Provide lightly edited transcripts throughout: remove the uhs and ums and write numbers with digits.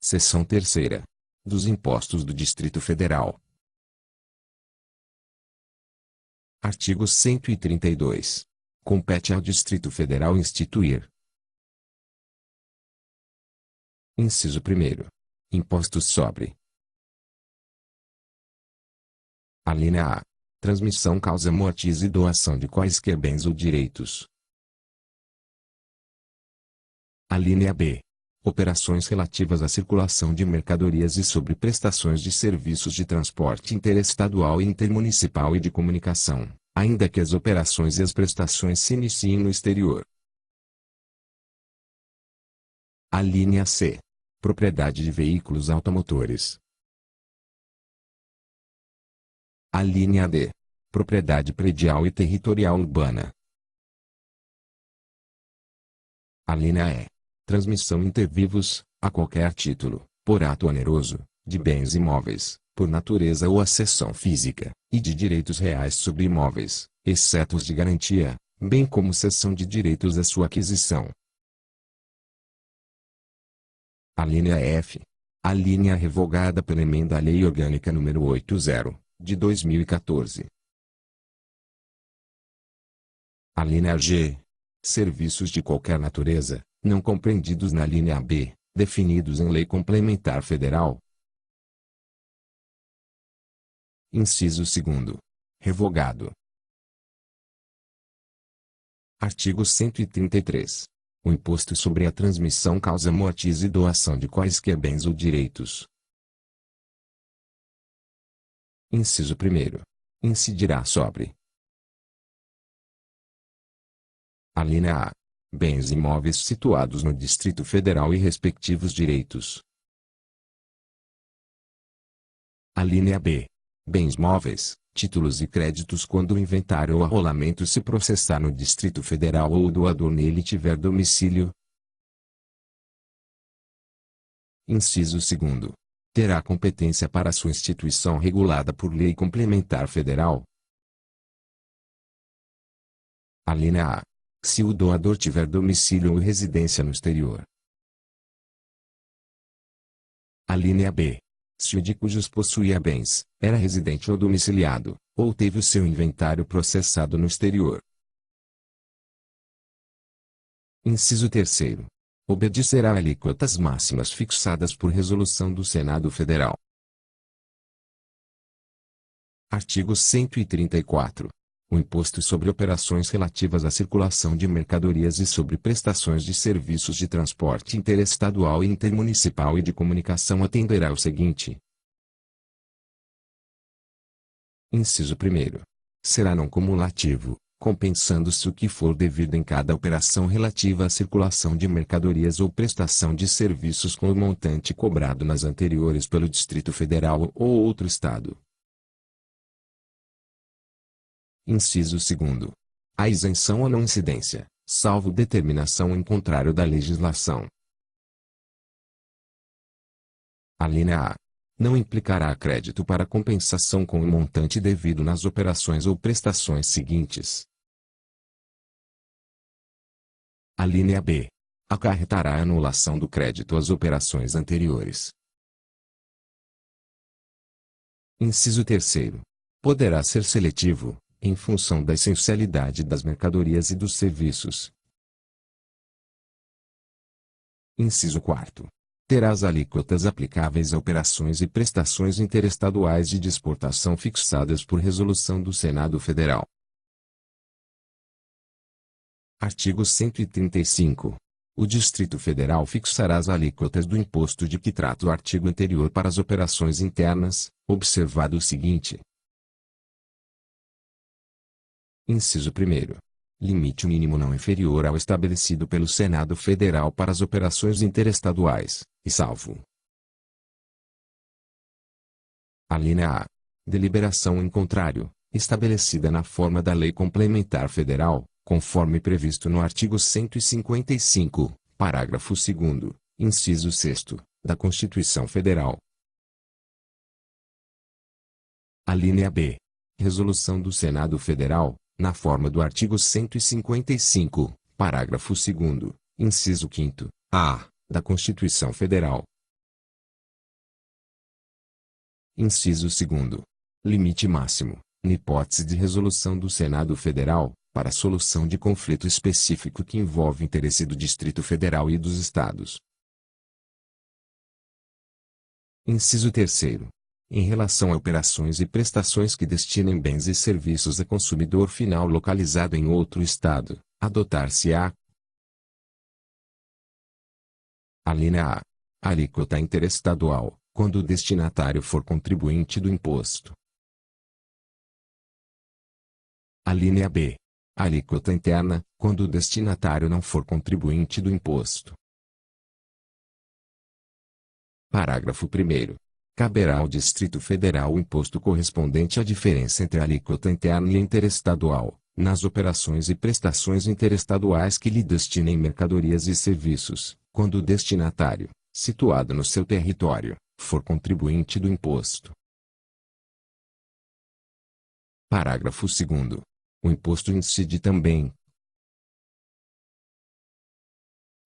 Seção 3ª. Dos impostos do Distrito Federal. Artigo 132. Compete ao Distrito Federal instituir. Inciso 1º. Impostos sobre. Alínea A. Transmissão, causa mortis e doação de quaisquer bens ou direitos. Alínea B. Operações relativas à circulação de mercadorias e sobre prestações de serviços de transporte interestadual e intermunicipal e de comunicação, ainda que as operações e as prestações se iniciem no exterior. Alínea C. Propriedade de veículos automotores. Alínea D. Propriedade predial e territorial urbana. Alínea E. Transmissão inter vivos, a qualquer título, por ato oneroso, de bens imóveis, por natureza ou acessão física, e de direitos reais sobre imóveis, exceto os de garantia, bem como cessão de direitos à sua aquisição. Alínea F. Alínea revogada pela emenda à Lei Orgânica nº 80, de 2014. Alínea G. Serviços de qualquer natureza, não compreendidos na linha B, definidos em lei complementar federal. Inciso 2º. Revogado. Artigo 133. O imposto sobre a transmissão, causa mortis e doação de quaisquer bens ou direitos. Inciso 1º. Incidirá sobre. Alínea A. Bens imóveis situados no Distrito Federal e respectivos direitos. Alínea B. Bens móveis, títulos e créditos quando o inventário ou arrolamento se processar no Distrito Federal ou o doador nele tiver domicílio. Inciso 2º. Terá competência para sua instituição regulada por lei complementar federal. Alínea A. Se o doador tiver domicílio ou residência no exterior. Alínea B. Se o de cujos possuía bens, era residente ou domiciliado, ou teve o seu inventário processado no exterior. Inciso 3º. Obedecerá a alíquotas máximas fixadas por resolução do Senado Federal. Artigo 134. O imposto sobre operações relativas à circulação de mercadorias e sobre prestações de serviços de transporte interestadual e intermunicipal e de comunicação atenderá ao seguinte. Inciso 1º. Será não cumulativo, compensando-se o que for devido em cada operação relativa à circulação de mercadorias ou prestação de serviços com o montante cobrado nas anteriores pelo Distrito Federal ou outro Estado. Inciso 2º. A isenção ou não incidência, salvo determinação em contrário da legislação. Alínea A. Não implicará crédito para compensação com o montante devido nas operações ou prestações seguintes. Alínea B. Acarretará a anulação do crédito às operações anteriores. Inciso 3º. Poderá ser seletivo, em função da essencialidade das mercadorias e dos serviços. Inciso 4º. Terá as alíquotas aplicáveis a operações e prestações interestaduais de exportação fixadas por resolução do Senado Federal. Artigo 135. O Distrito Federal fixará as alíquotas do imposto de que trata o artigo anterior para as operações internas, observado o seguinte. Inciso 1º. Limite mínimo não inferior ao estabelecido pelo Senado Federal para as operações interestaduais, e salvo. Alínea A. Deliberação em contrário, estabelecida na forma da Lei Complementar Federal, conforme previsto no artigo 155, parágrafo 2º, inciso 6º, da Constituição Federal. Alínea B. Resolução do Senado Federal, na forma do artigo 155, parágrafo 2º, inciso 5º, A, da Constituição Federal. Inciso 2º. Limite máximo, na hipótese de resolução do Senado Federal, para a solução de conflito específico que envolve interesse do Distrito Federal e dos Estados. Inciso 3º. Em relação a operações e prestações que destinem bens e serviços a consumidor final localizado em outro Estado, adotar-se-á: alínea A. Alíquota interestadual, quando o destinatário for contribuinte do imposto. Alínea B. Alíquota interna, quando o destinatário não for contribuinte do imposto. Parágrafo 1º. Caberá ao Distrito Federal o imposto correspondente à diferença entre a alíquota interna e interestadual, nas operações e prestações interestaduais que lhe destinem mercadorias e serviços, quando o destinatário, situado no seu território, for contribuinte do imposto. Parágrafo 2º. O imposto incide também.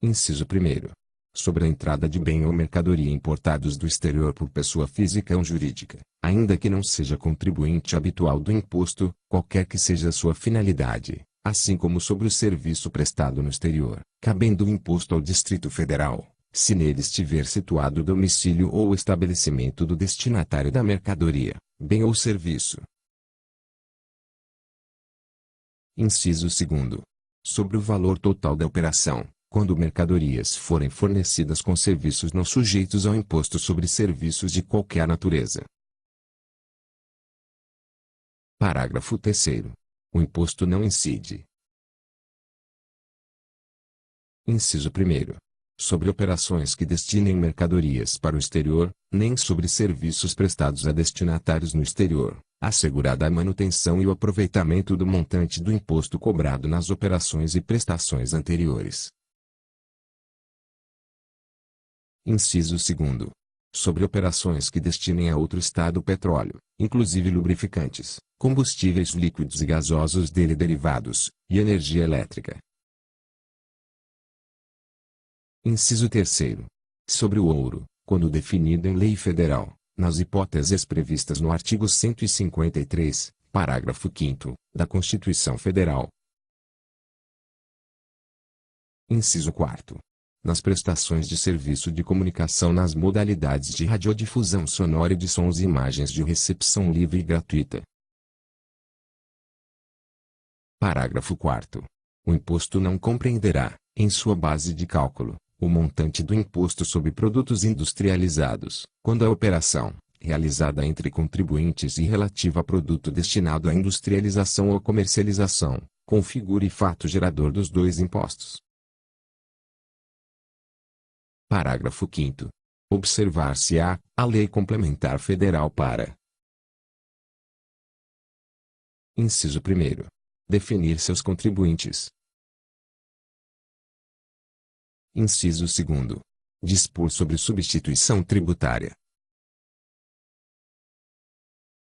Inciso 1º. Sobre a entrada de bem ou mercadoria importados do exterior por pessoa física ou jurídica, ainda que não seja contribuinte habitual do imposto, qualquer que seja a sua finalidade, assim como sobre o serviço prestado no exterior, cabendo o imposto ao Distrito Federal, se nele estiver situado o domicílio ou o estabelecimento do destinatário da mercadoria, bem ou serviço. Inciso 2º. Sobre o valor total da operação, quando mercadorias forem fornecidas com serviços não sujeitos ao imposto sobre serviços de qualquer natureza. Parágrafo 3º. O imposto não incide. Inciso 1º. Sobre operações que destinem mercadorias para o exterior, nem sobre serviços prestados a destinatários no exterior, assegurada a manutenção e o aproveitamento do montante do imposto cobrado nas operações e prestações anteriores. Inciso 2º. Sobre operações que destinem a outro Estado petróleo, inclusive lubrificantes, combustíveis líquidos e gasosos dele derivados, e energia elétrica. Inciso 3º. Sobre o ouro, quando definido em lei federal, nas hipóteses previstas no artigo 153, parágrafo 5º, da Constituição Federal. Inciso 4º. Nas prestações de serviço de comunicação nas modalidades de radiodifusão sonora e de sons e imagens de recepção livre e gratuita. Parágrafo 4º. O imposto não compreenderá, em sua base de cálculo, o montante do imposto sobre produtos industrializados, quando a operação, realizada entre contribuintes e relativa a produto destinado à industrialização ou comercialização, configure fato gerador dos dois impostos. Parágrafo 5º. Observar-se-á a Lei Complementar Federal para: Inciso 1º. Definir seus contribuintes. Inciso 2º. Dispor sobre substituição tributária.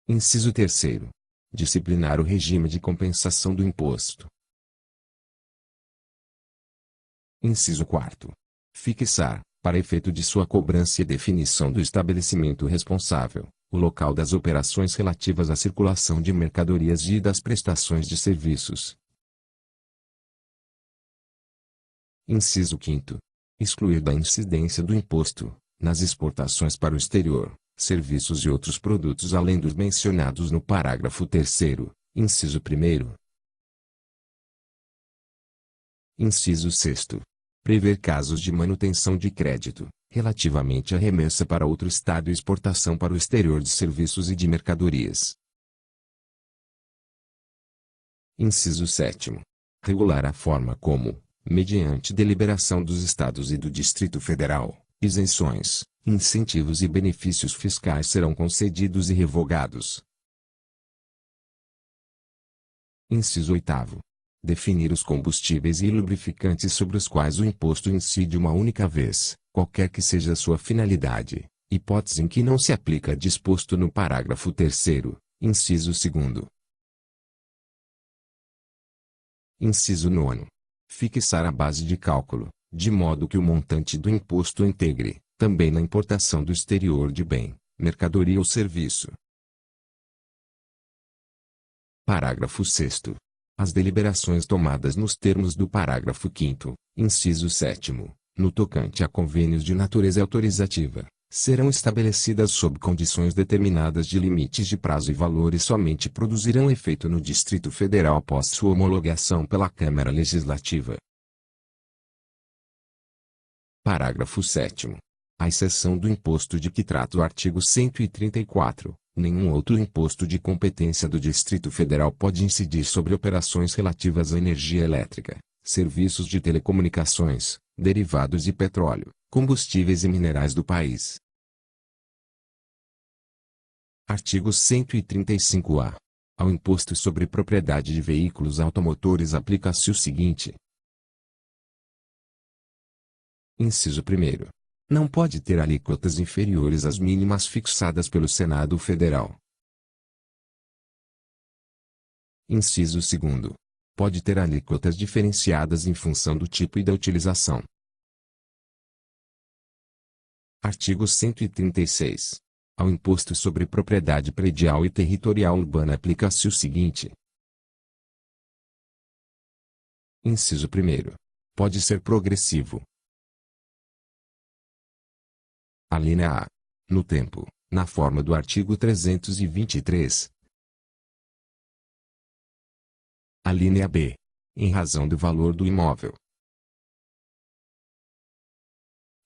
Inciso 3º. Disciplinar o regime de compensação do imposto. Inciso 4º. Fixar, para efeito de sua cobrança e definição do estabelecimento responsável, o local das operações relativas à circulação de mercadorias e das prestações de serviços. Inciso 5º. Excluir da incidência do imposto, nas exportações para o exterior, serviços e outros produtos além dos mencionados no parágrafo 3º, inciso 1º. Inciso 6º. Prever casos de manutenção de crédito, relativamente à remessa para outro Estado e exportação para o exterior de serviços e de mercadorias. Inciso 7º. Regular a forma como, mediante deliberação dos Estados e do Distrito Federal, isenções, incentivos e benefícios fiscais serão concedidos e revogados. Inciso 8º. Definir os combustíveis e lubrificantes sobre os quais o imposto incide uma única vez, qualquer que seja a sua finalidade, hipótese em que não se aplica disposto no parágrafo 3º, inciso 2º. Inciso 9º. Fixar a base de cálculo, de modo que o montante do imposto integre, também na importação do exterior de bem, mercadoria ou serviço. Parágrafo 6º. As deliberações tomadas nos termos do parágrafo 5º, inciso 7º, no tocante a convênios de natureza autorizativa, serão estabelecidas sob condições determinadas de limites de prazo e valor e somente produzirão efeito no Distrito Federal após sua homologação pela Câmara Legislativa. Parágrafo 7º. À exceção do imposto de que trata o artigo 134, nenhum outro imposto de competência do Distrito Federal pode incidir sobre operações relativas à energia elétrica, serviços de telecomunicações, derivados de petróleo, combustíveis e minerais do país. Artigo 135-A. Ao imposto sobre propriedade de veículos automotores aplica-se o seguinte. Inciso 1º. Não pode ter alíquotas inferiores às mínimas fixadas pelo Senado Federal. Inciso 2º. Pode ter alíquotas diferenciadas em função do tipo e da utilização. Artigo 136. Ao imposto sobre propriedade predial e territorial urbana aplica-se o seguinte. Inciso 1º. Pode ser progressivo. Alínea A. No tempo, na forma do artigo 323. Alínea B. Em razão do valor do imóvel.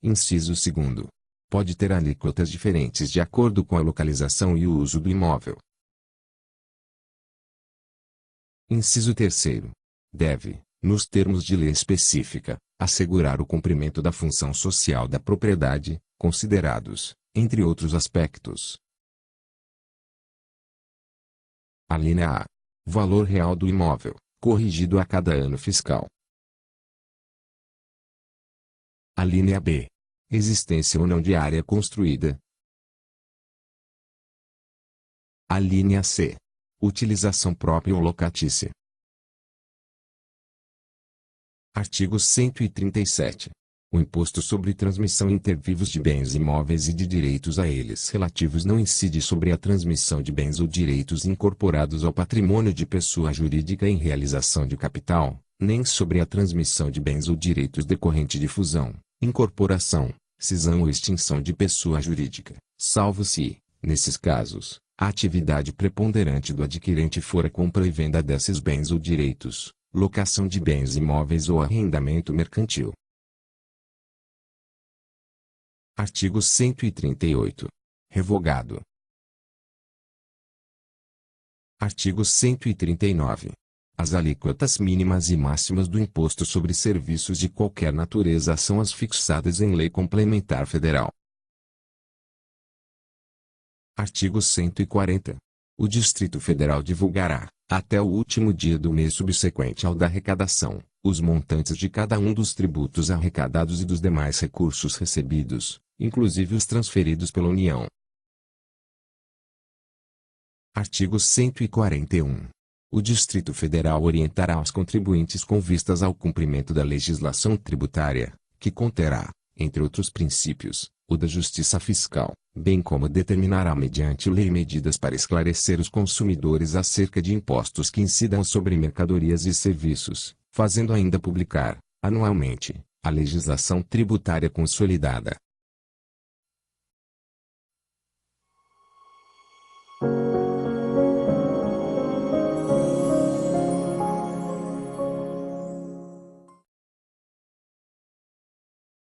Inciso 2º. Pode ter alíquotas diferentes de acordo com a localização e o uso do imóvel. Inciso 3º. Deve, nos termos de lei específica, assegurar o cumprimento da função social da propriedade, considerados, entre outros aspectos. Alínea A. Valor real do imóvel, corrigido a cada ano fiscal. Alínea B. Existência ou não de área construída. Alínea C. Utilização própria ou locatícia. Artigo 137. O imposto sobre transmissão intervivos de bens imóveis e de direitos a eles relativos não incide sobre a transmissão de bens ou direitos incorporados ao patrimônio de pessoa jurídica em realização de capital, nem sobre a transmissão de bens ou direitos decorrente de fusão, incorporação, cisão ou extinção de pessoa jurídica, salvo se, nesses casos, a atividade preponderante do adquirente for a compra e venda desses bens ou direitos, locação de bens imóveis ou arrendamento mercantil. Artigo 138. Revogado. Artigo 139. As alíquotas mínimas e máximas do imposto sobre serviços de qualquer natureza são as fixadas em lei complementar federal. Artigo 140. O Distrito Federal divulgará, até o último dia do mês subsequente ao da arrecadação, os montantes de cada um dos tributos arrecadados e dos demais recursos recebidos, inclusive os transferidos pela União. Artigo 141. O Distrito Federal orientará os contribuintes com vistas ao cumprimento da legislação tributária, que conterá, entre outros princípios, o da justiça fiscal, bem como determinará mediante lei medidas para esclarecer os consumidores acerca de impostos que incidam sobre mercadorias e serviços, fazendo ainda publicar, anualmente, a legislação tributária consolidada.